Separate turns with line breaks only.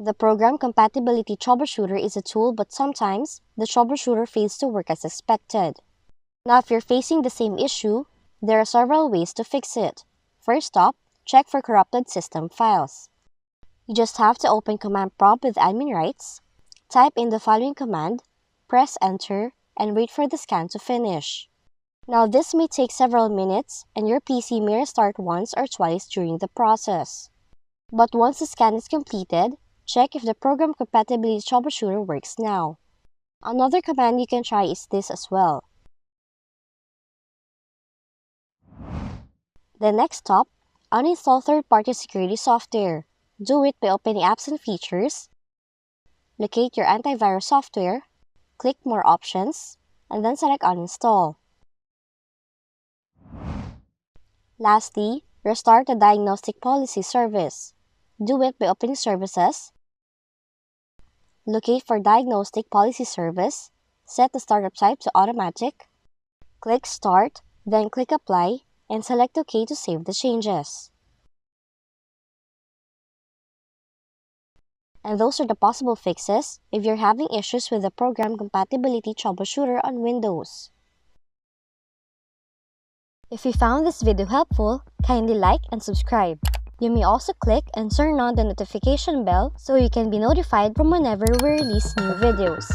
The Program Compatibility Troubleshooter is a tool, but sometimes the troubleshooter fails to work as expected. Now, if you're facing the same issue, there are several ways to fix it. First up, check for corrupted system files. You just have to open Command Prompt with admin rights, type in the following command, press Enter, and wait for the scan to finish. Now, this may take several minutes, and your PC may restart once or twice during the process. But once the scan is completed, check if the Program Compatibility Troubleshooter works now. Another command you can try is this as well. The next step, uninstall third-party security software. Do it by opening Apps and Features, locate your antivirus software, click More Options, and then select Uninstall. Lastly, restart the Diagnostic Policy service. Do it by opening Services, locate for Diagnostic Policy service, set the startup type to Automatic, click Start, then click Apply, and select OK to save the changes. And those are the possible fixes if you're having issues with the Program Compatibility Troubleshooter on Windows. If you found this video helpful, kindly like and subscribe. You may also click and turn on the notification bell so you can be notified from whenever we release new videos.